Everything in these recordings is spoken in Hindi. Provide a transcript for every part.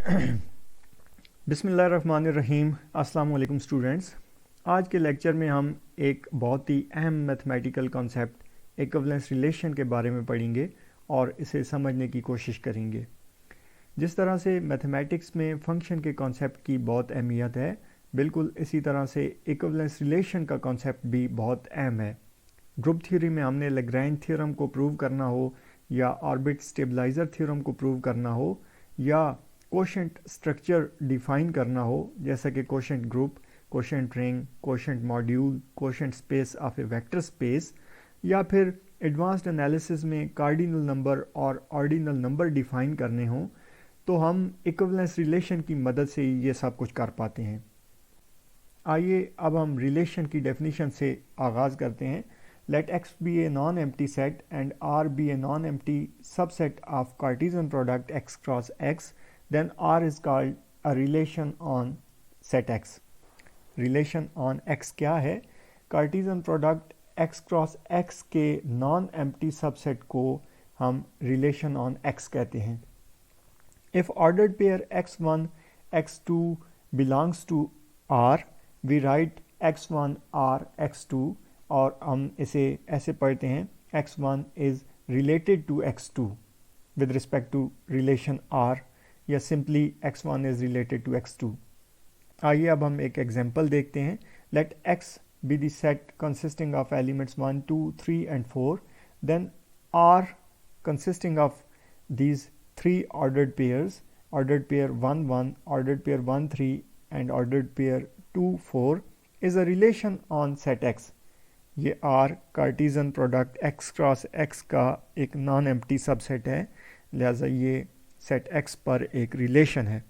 बिस्मिल्लाहिर्रहमानिर्रहीम। अस्सलाम वालेकुम स्टूडेंट्स। आज के लेक्चर में हम एक बहुत ही अहम मैथमेटिकल कॉन्सेप्ट इक्विवेलेंस रिलेशन के बारे में पढ़ेंगे और इसे समझने की कोशिश करेंगे। जिस तरह से मैथमेटिक्स में फ़ंक्शन के कॉन्सेप्ट की बहुत अहमियत है, बिल्कुल इसी तरह से इक्विवेलेंस रिलेशन का कॉन्सेप्ट भी बहुत अहम है। ग्रुप थ्योरी में हमने लैग्रेंज थ्योरम को प्रूव करना हो या ऑर्बिट स्टेबलाइज़र थ्योरम को प्रूव करना हो या कोशेंट स्ट्रक्चर डिफाइन करना हो, जैसा कि quotient group, quotient ring, quotient module, quotient space of A vector space, या फिर एडवांस्ड एनालिसिस में कार्डिनल नंबर और ऑर्डिनल नंबर डिफाइन करने हों, तो हम इक्विवेलेंस रिलेशन की मदद से ये सब कुछ कर पाते हैं। आइए अब हम रिलेशन की डेफिनेशन से आगाज़ करते हैं। Let X be a non-empty set and R be a non-empty subset of Cartesian product X cross X, then R is called a relation on set X. Relation on X क्या है? Cartesian product X cross X के non-empty subset को हम relation on X कहते हैं। If ordered pair X1, X2 belongs to R, we write X1 R X2, और हम इसे ऐसे पढ़ते हैं x1 is related to x2 with respect to relation r, या simply x1 is related to x2। आइए अब हम एक एग्जांपल देखते हैं। Let x be the set consisting of elements 1, 2, 3 and 4, then r consisting of these three ordered pairs, ordered pair 1, 1, ordered pair 1, 3 and ordered pair 2, 4 is a relation on set x। ये R Cartesian product X cross X का एक नॉन एम्प्टी सबसेट है, लिहाजा ये सेट X पर एक रिलेशन है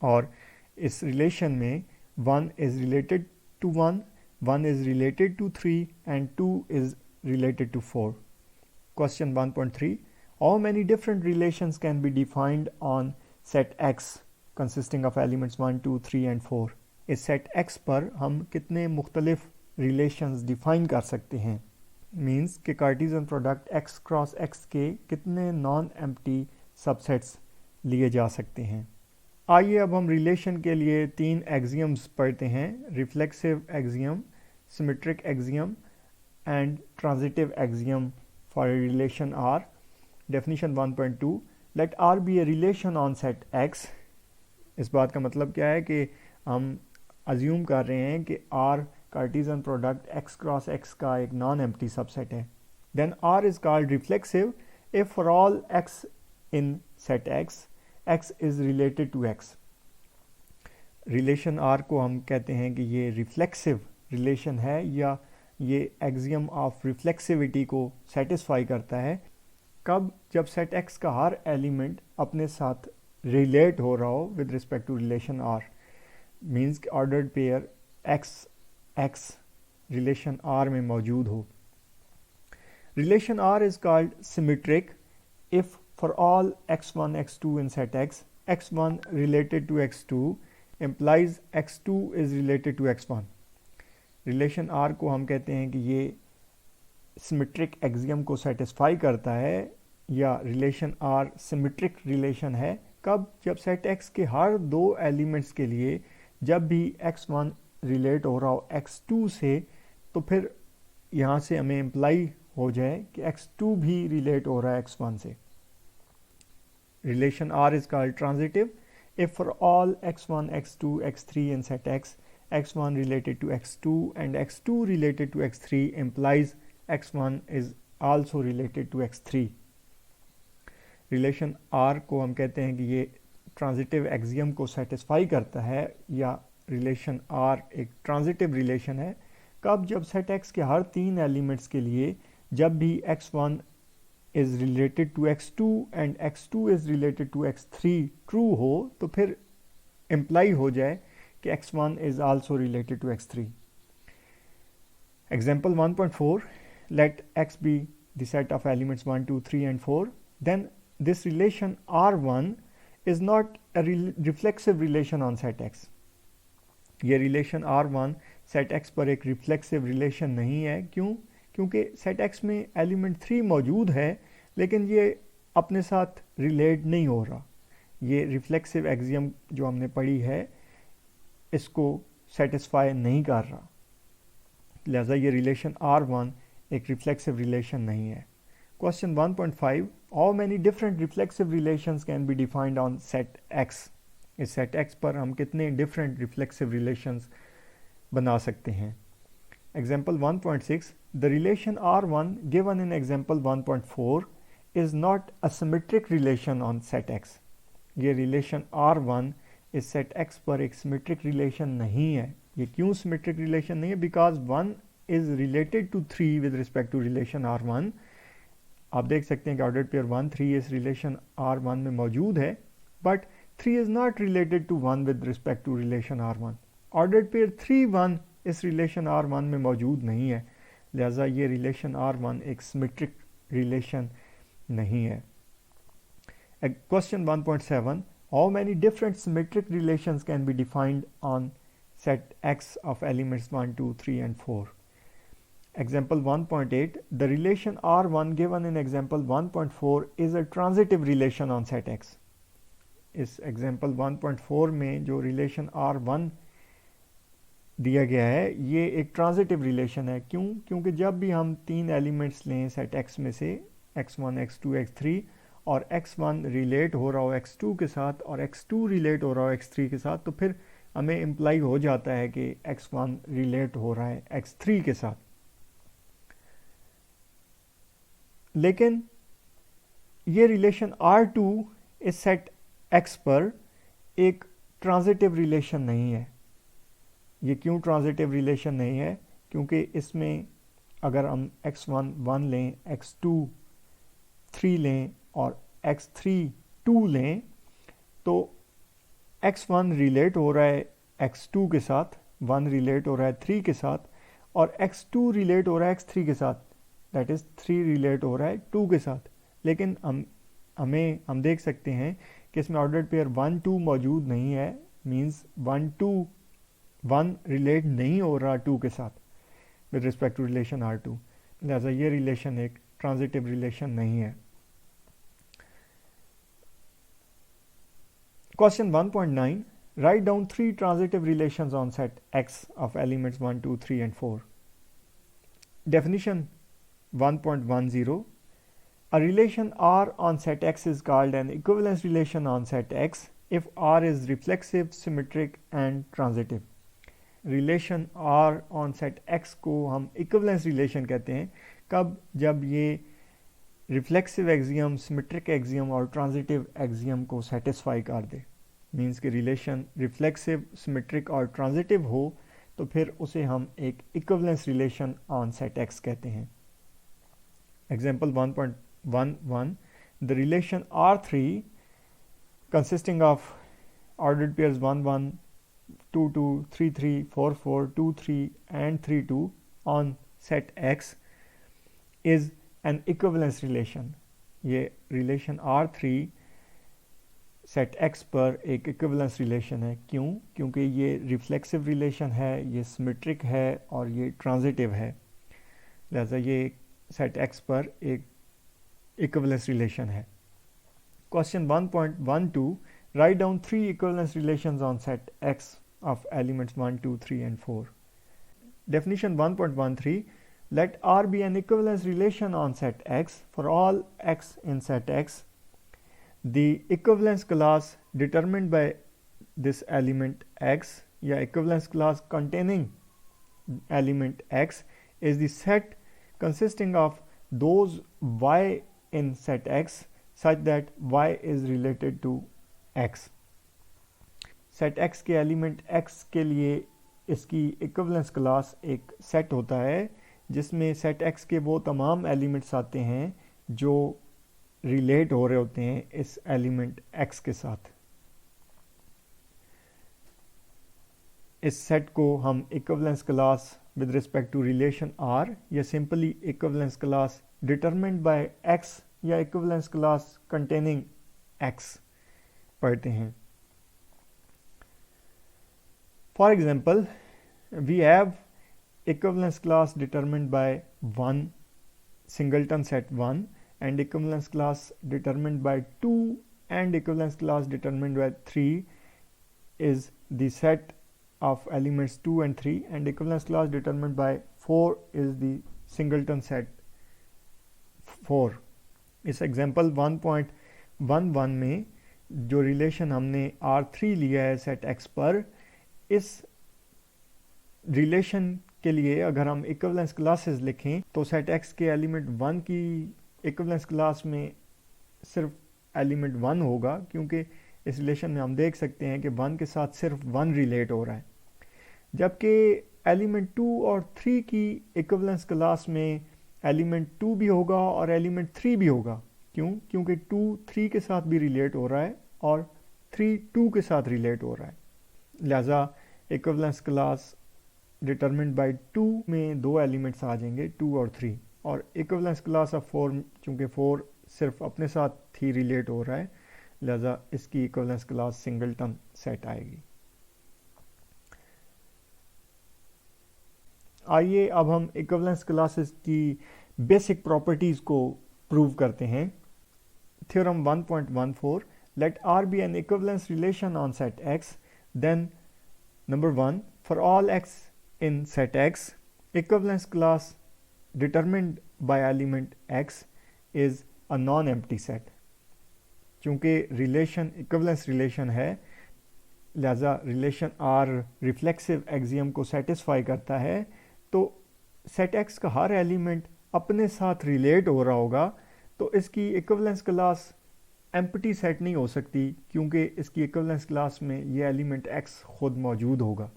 और इस रिलेशन में 1 is related to 1, 1 is related to 3 and 2 is related to 4। Question 1.3, how many different relations can be defined on set X consisting of elements 1, 2, 3 and 4। इस सेट X पर हम कितने मुख्तलिफ रिलेशंस डिफाइन कर सकते हैं? मींस कि Cartesian product x cross x के कितने नॉन एम्प्टी सबसेट्स लिए जा सकते हैं। आइए अब हम रिलेशन के लिए तीन एक्सियम्स पढ़ते हैं: reflexive axiom, symmetric axiom and transitive axiom for a relation R। Definition 1.2, let R be a relation on set X। इस बात का मतलब क्या है कि हम अज्यूम कर रहे हैं कि R Cartesian product x cross x का एक नॉन एम्प्टी सबसेट है। Then R is called reflexive if for all x in set x is related to x। Relation R को हम कहते हैं कि ये रिफ्लेक्सिव रिलेशन है, या ये एक्सियम ऑफ रिफ्लेक्सिविटी को सेटिस्फाई करता है। कब? जब सेट x का हर एलिमेंट अपने साथ रिलेट हो रहा हो with respect to relation R। Means ordered pair x relation R में मौजूद हो। Relation R is called symmetric if for all x1 x2 in set x1 related to x2 implies x2 is related to x1। Relation R को हम कहते हैं कि ये सिमेट्रिक एक्सियम को सेटिस्फाई करता है, या रिलेशन R सिमेट्रिक रिलेशन है। कब? जब सेट x के हर दो एलिमेंट्स के लिए जब भी x1 रिलेट हो रहा हो x2 से, तो फिर यहाँ से हमें इम्प्लाई हो जाए कि x2 भी रिलेट हो रहा है x1 से। Relation R is called transitive if for all x1 x2 x3 in set x1 related to x2 and x2 related to x3 implies x1 is also related to x3। Relation R को हम कहते हैं कि ये ट्रांजिटिव एक्सियम को सेटिस्फाई करता है, या रिलेशन R एक ट्रांजिटिव रिलेशन है। कब? जब सेट X के हर तीन एलिमेंट्स के लिए जब भी x1 is related to x2 and x2 is related to x3 true हो, तो फिर इम्प्लाई हो जाए कि x1 is also related to x3। Example 1.4, let x be the set of elements 1, 2, 3 and 4, then this relation R1 is not a reflexive relation on set X। ये रिलेशन R1 सेट X पर एक रिफ्लेक्सिव रिलेशन नहीं है। क्यों? क्योंकि सेट X में एलिमेंट 3 मौजूद है, लेकिन ये अपने साथ रिलेट नहीं हो रहा। ये रिफ्लेक्सिव एक्सियम जो हमने पढ़ी है इसको सेटिस्फाई नहीं कर रहा, लिहाजा ये रिलेशन R1 एक रिफ्लेक्सिव रिलेशन नहीं है। Question 1.5, how many different reflexive relations can be defined on set X। इस सेट X पर हम कितने डिफरेंट रिफ्लेक्सिव रिलेशंस बना सकते हैं। Example 1.6, the relation R1 given in example 1.4 is not a symmetric relation on set X। ये रिलेशन R1 इस सेट X पर एक सिमेट्रिक रिलेशन नहीं है। ये क्यों सिमेट्रिक रिलेशन नहीं है? Because 1 is related to 3 with respect to relation R1। आप देख सकते हैं कि ऑर्डर्ड पेयर 1 3 इस रिलेशन R1 में मौजूद है, but 3 is not related to 1 with respect to relation R1। Ordered pair 3 1 इस रिलेशन R1 में मौजूद नहीं है, लिहाजा ये रिलेशन R1 एक सिमेट्रिक रिलेशन नहीं है। Question 1.7, how many different symmetric relations can be defined on set X of elements 1, 2, 3 and 4? Example 1.8, the relation R1 given in example 1.4 is a transitive relation on set X. इस example 1.4 में जो relation R1 दिया गया है ये एक transitive relation है। क्यों? क्योंकि जब भी हम 3 elements लें set X में से x1, x2, x3 और x1 रिलेट हो रहा हो x2 के साथ और x2 रिलेट हो रहा हो x3 के साथ, तो फिर हमें इम्प्लाई हो जाता है कि x1 रिलेट हो रहा है x3 के साथ। लेकिन ये रिलेशन R2 इस सेट X पर एक ट्रांजिटिव रिलेशन नहीं है। ये क्यों ट्रांजिटिव रिलेशन नहीं है? क्योंकि इसमें अगर हम x1 1 लें, x2 3 लें और x3 2 लें, तो x1 रिलेट हो रहा है x2 के साथ, 1 रिलेट हो रहा है 3 के साथ और x2 रिलेट हो रहा है x3 के साथ, दैट इज़ 3 रिलेट हो रहा है 2 के साथ। लेकिन हम देख सकते हैं कि इसमें ऑर्डर्ड पेयर 1 2 मौजूद नहीं है, मींस 1 रिलेट नहीं हो रहा 2 के साथ with respect to relation R2, लिहाजा ये रिलेशन एक ट्रांजिटिव रिलेशन नहीं है। Question 1.9, write down 3 transitive relations on set X of elements 1, 2, 3 and 4. Definition 1.10, a relation R on set X is called an equivalence relation on set X if R is reflexive, symmetric and transitive. Relation R on set X को हम equivalence relation कहते हैं कब? जब ये रिफ्लेक्सिव एक्सियम, सिमेट्रिक एक्सियम और ट्रांजिटिव एक्सियम को सेटिस्फाई कर दे। मींस कि रिलेशन रिफ्लेक्सिव, सिमेट्रिक और ट्रांजिटिव हो तो फिर उसे हम एक equivalence relation on set X कहते हैं। Example 1.11, the relation R3 consisting of ordered pairs 1 1 2 2 3 3 4 4 2 3 and 3 2 on set X is an equivalence relation। ये रिलेशन R3 सेट X पर एक इक्विवेलेंस रिलेशन है। क्यों? क्योंकि ये रिफ्लेक्सिव रिलेशन है, ये सिमेट्रिक है और ये ट्रांजिटिव है, लिहाजा ये सेट X पर एक इक्विवेलेंस रिलेशन है। Question 1.12, write down 3 equivalence relations on set X of elements 1, 2, 3 and 4. Definition 1.13, let R be an equivalence relation on set X for all X in set X. The equivalence class determined by this element X या equivalence class containing element X is the set consisting of those Y in set X such that Y is related to X. Set X के एलिमेंट X के लिए इसकी इक्विवेलेंस क्लास एक सेट होता है जिसमें सेट X के वो तमाम एलिमेंट्स आते हैं जो रिलेट हो रहे होते हैं इस एलिमेंट X के साथ। इस सेट को हम equivalence class with respect to relation R या simply equivalence class determined by X या इक्विवेलेंस क्लास कंटेनिंग X पढ़ते हैं। For example, we have equivalence class determined by 1 singleton set 1 and equivalence class determined by 2 and equivalence class determined by 3 is the set of elements 2 and 3, and equivalence class determined by 4 is the singleton set 4. इस एग्जाम्पल 1.11 में जो रिलेशन हमने R3 लिया है सेट X पर, इस रिलेशन के लिए अगर हम इक्विवेलेंस क्लासेस लिखें तो सेट X के एलिमेंट 1 की इक्विवेलेंस क्लास में सिर्फ एलिमेंट 1 होगा, क्योंकि इस रिलेशन में हम देख सकते हैं कि 1 के साथ सिर्फ 1 रिलेट हो रहा है, जबकि एलिमेंट 2 और 3 की इक्विवेलेंस क्लास में एलिमेंट 2 भी होगा और एलिमेंट 3 भी होगा। क्यों? क्योंकि 2 3 के साथ भी रिलेट हो रहा है और 3 2 के साथ रिलेट हो रहा है। लिहाजा इक्विवेलेंस क्लास डिटरमिन्ड बाय 2 में दो एलिमेंट्स आ जाएंगे, 2 और 3, और इक्विवेलेंस क्लास ऑफ 4 चूँकि 4 सिर्फ अपने साथ ही रिलेट हो रहा है, लिहाजा इसकी इक्विवेलेंस क्लास सिंगलटन सेट आएगी। आइए अब हम इक्विवेलेंस क्लासेस की बेसिक प्रॉपर्टीज़ को प्रूव करते हैं। Theorem 1.14, let R be an equivalence relation on set X, then number 1, for all X in set X, equivalence class determined by element X is a non-empty set। चूँकि रिलेशन इक्विवेलेंस रिलेशन है, लिहाजा रिलेशन R रिफ्लेक्सिव एक्सियम को सेटिस्फाई करता है, तो सेट X का हर एलिमेंट अपने साथ रिलेट हो रहा होगा, तो इसकी इक्विवेलेंस क्लास एम्प्टी सेट नहीं हो सकती, क्योंकि इसकी इक्विवेलेंस क्लास में ये एलिमेंट X खुद मौजूद होगा।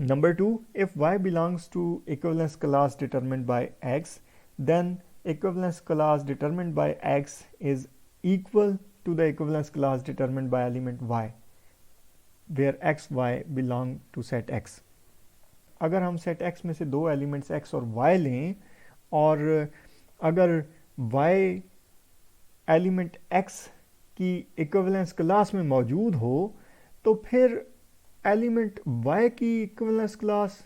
Number 2, if Y belongs to equivalence class determined by X, then equivalence class determined by X is equal to the equivalence class determined by element Y, where X Y belong to set X। अगर हम सेट X में से दो एलिमेंट्स X और Y लें, और अगर Y एलिमेंट X की इक्विवेलेंस क्लास में मौजूद हो, तो फिर एलिमेंट Y की इक्विवेलेंस क्लास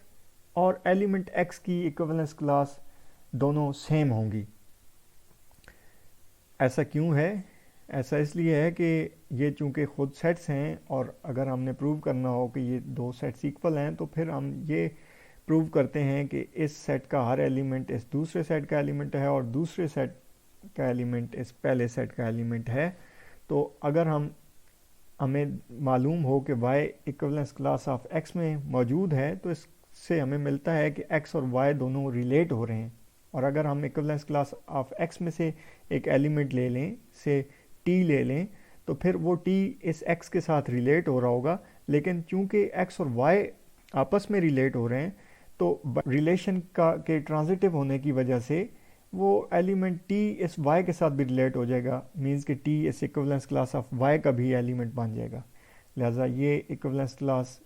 और एलिमेंट X की इक्विवेलेंस क्लास दोनों सेम होंगी। ऐसा क्यों है? ऐसा इसलिए है कि ये चूँकि खुद सेट्स हैं, और अगर हमने प्रूव करना हो कि ये दो सेट्स इक्वल हैं, तो फिर हम ये प्रूव करते हैं कि इस सेट का हर एलिमेंट इस दूसरे सेट का एलिमेंट है और दूसरे सेट का एलिमेंट इस पहले सेट का एलिमेंट है। तो अगर हमें मालूम हो कि Y equivalence class of X में मौजूद है, तो इससे हमें मिलता है कि X और Y दोनों रिलेट हो रहे हैं। और अगर हम इक्विवेलेंस क्लास ऑफ X में से एक एलिमेंट ले लें, से T ले लें, तो फिर वो T इस X के साथ रिलेट हो रहा होगा, लेकिन चूंकि X और Y आपस में रिलेट हो रहे हैं, तो रिलेशन के ट्रांजिटिव होने की वजह से वो एलिमेंट T इस Y के साथ भी रिलेट हो जाएगा, मींस कि T इस इक्विवेलेंस क्लास ऑफ Y का भी एलिमेंट बन जाएगा। लिहाजा ये इक्विवेलेंस क्लास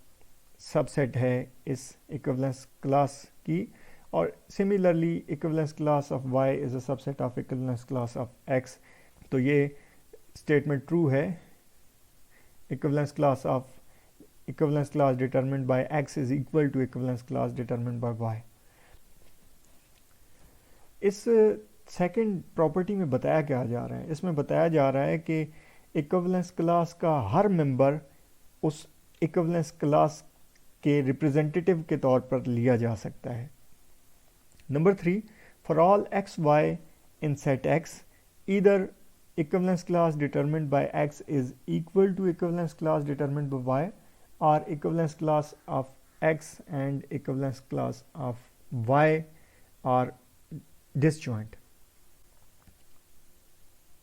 सबसेट है इस इक्विवेलेंस क्लास की, और similarly equivalence class of Y is a subset of equivalence class of X। तो ये स्टेटमेंट ट्रू है। Equivalence class determined by X is equal to equivalence class determined by Y। इस सेकंड प्रॉपर्टी में बताया क्या जा रहा है? इसमें बताया जा रहा है कि इक्विवेलेंस क्लास का हर मेंबर उस इक्विवेलेंस क्लास के रिप्रेजेंटेटिव के तौर पर लिया जा सकता है। Number 3, for all X Y in set X, either equivalence class determined by X is equal to equivalence class determined by Y, और equivalence class of X and equivalence class of Y are disjoint.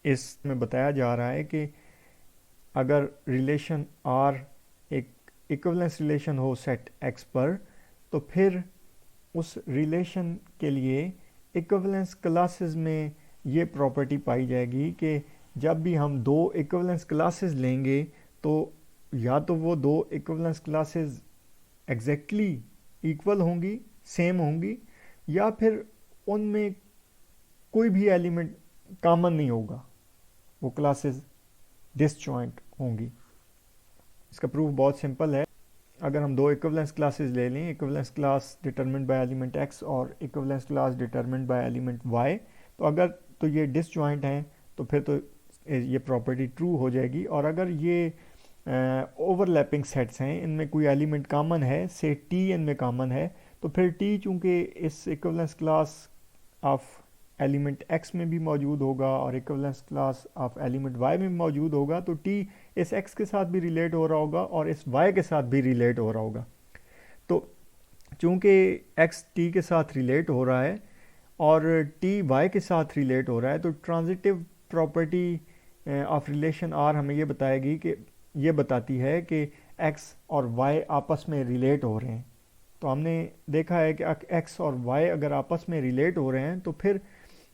इसमें बताया जा रहा है कि अगर रिलेशन R एक इक्विवेलेंस रिलेशन हो सेट X पर, तो फिर उस रिलेशन के लिए इक्विवेलेंस क्लासेस में ये प्रॉपर्टी पाई जाएगी कि जब भी हम दो इक्विवेलेंस क्लासेस लेंगे, तो या तो वो दो इक्विवेलेंस क्लासेस एग्जैक्टली इक्वल होंगी, सेम होंगी, या फिर उनमें कोई भी एलिमेंट कॉमन नहीं होगा, वो क्लासेस डिसजॉइंट होंगी। इसका प्रूफ बहुत सिंपल है। अगर हम दो इक्विवेलेंस क्लासेस ले लें, equivalence class determined by element X और equivalence class determined by element Y, तो अगर तो ये डिसजॉइंट हैं, तो फिर तो ये प्रॉपर्टी ट्रू हो जाएगी। और अगर ये ओवरलैपिंग सेट्स हैं, इनमें कोई एलिमेंट कॉमन है, से टी इनमें कॉमन है, तो फिर टी चूँकि इस equivalence class of element x में भी मौजूद होगा और equivalence class of element y में भी मौजूद होगा, तो t इस x के साथ भी रिलेट हो रहा होगा और इस y के साथ भी रिलेट हो रहा होगा। तो चूँकि x t के साथ रिलेट हो रहा है और t y के साथ रिलेट हो रहा है, तो transitive property of relation r हमें ये बताएगी कि ये बताती है कि x और y आपस में रिलेट हो रहे हैं। तो हमने देखा है कि x और y अगर आपस में रिलेट हो रहे हैं तो फिर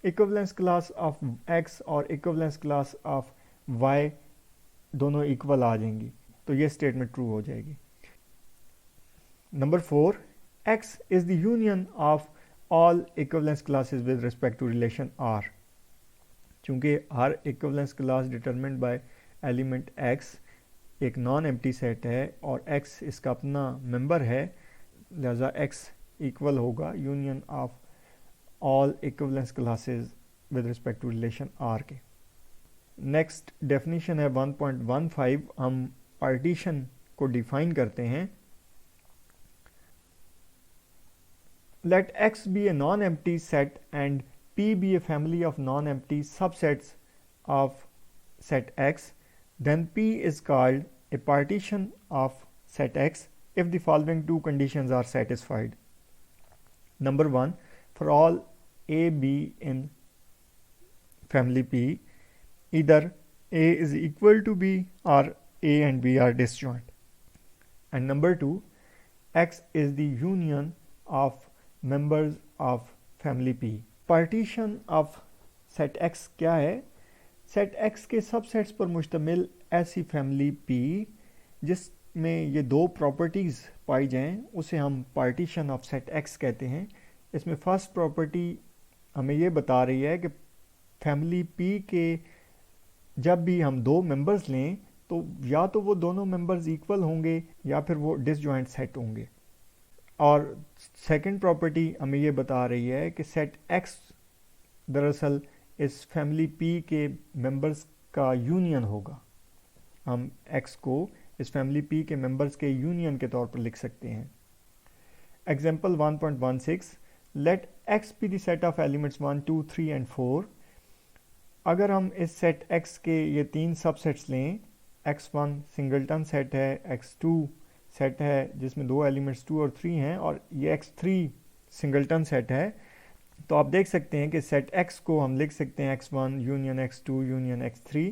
इक्विवेलेंस क्लास ऑफ x और इक्विवेलेंस क्लास ऑफ y दोनों इक्वल आ जाएंगी, तो ये स्टेटमेंट ट्रू हो जाएगी। Number 4, x is the union of all equivalence classes with respect to relation R। चूँकि हर equivalence class determined by element x एक नॉन एम्प्टी सेट है और x इसका अपना मेंबर है, लिहाजा x इक्वल होगा union of all equivalence classes with respect to relation R के। नेक्स्ट डेफिनेशन है 1.15। हम पार्टीशन को डिफाइन करते हैं। Let X be a non-empty set and P be a family of non-empty subsets of set X, then P is called a partition of set X if the following two conditions are satisfied. Number 1, for all A, B in family P, either A is equal to B or A and B are disjoint. And number 2, X is the union of members of family P। Partition of set X क्या है? सेट X के सबसेट्स पर मुश्तमिल ऐसी फैमिली P जिसमें ये दो प्रॉपर्टीज़ पाई जाएं उसे हम पार्टीशन ऑफ सेट X कहते हैं। इसमें फर्स्ट प्रॉपर्टी हमें ये बता रही है कि फैमिली P के जब भी हम दो मेंबर्स लें तो या तो वो दोनों मेंबर्स इक्वल होंगे या फिर वो डिसजॉइंट सेट होंगे। और सेकंड प्रॉपर्टी हमें ये बता रही है कि सेट X दरअसल इस फैमिली P के मेंबर्स का यूनियन होगा। हम X को इस फैमिली P के मेंबर्स के यूनियन के तौर पर लिख सकते हैं। Example 1.16, let X be the set of elements 1, 2, 3 and 4। अगर हम इस सेट X के ये तीन सबसेट्स लें, X1 सिंगलटन सेट है, X2 सेट है जिसमें दो एलिमेंट्स 2 और 3 हैं और ये X3 सिंगलटन सेट है, तो आप देख सकते हैं कि सेट X को हम लिख सकते हैं X1 union X2 union X3,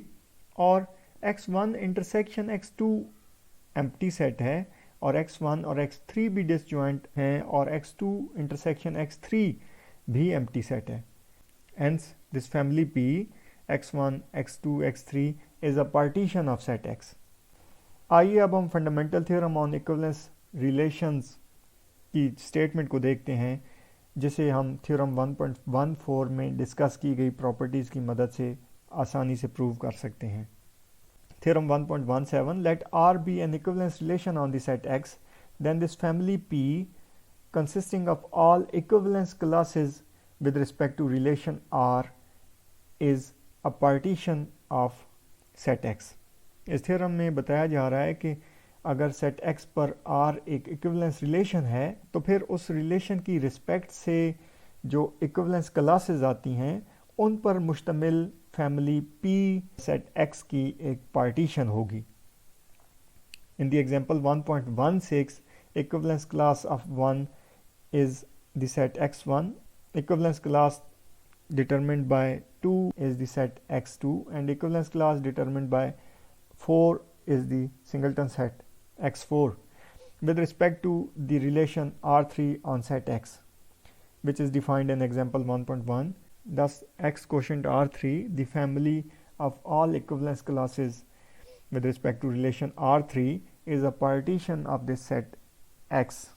और X1 intersection X2 empty set है और X1 और X3 भी डिसजॉइंट हैं और X2 इंटरसेक्शन X3 भी एम्प्टी सेट है। Hence this family P X1 X2 X3 is a partition of set X। आइए अब हम fundamental theorem on equivalence relations की स्टेटमेंट को देखते हैं, जिसे हम थ्योरम 1.14 में डिस्कस की गई प्रॉपर्टीज़ की मदद से आसानी से प्रूव कर सकते हैं। Theorem 1.17, let R be an equivalence relation on the set X, then this family P consisting of all equivalence classes with respect to relation R is a partition of set X। इस थ्योरम में बताया जा रहा है कि अगर सेट X पर R एक इक्विवेलेंस रिलेशन है तो फिर उस रिलेशन की रिस्पेक्ट से जो इक्विवेलेंस क्लासेस आती हैं उन पर मुश्तमिल फैमिली P सेट X की एक पार्टीशन होगी। In the example 1.16, equivalence class of 1 is the set X1, equivalence class determined by 2 is the set X2 and equivalence class determined by 4 is the singleton set X4 with respect to the relation R3 on set X, which is defined in example 1.1. Thus X quotient R3, the family of all equivalence classes with respect to relation R3, is a partition of this set X.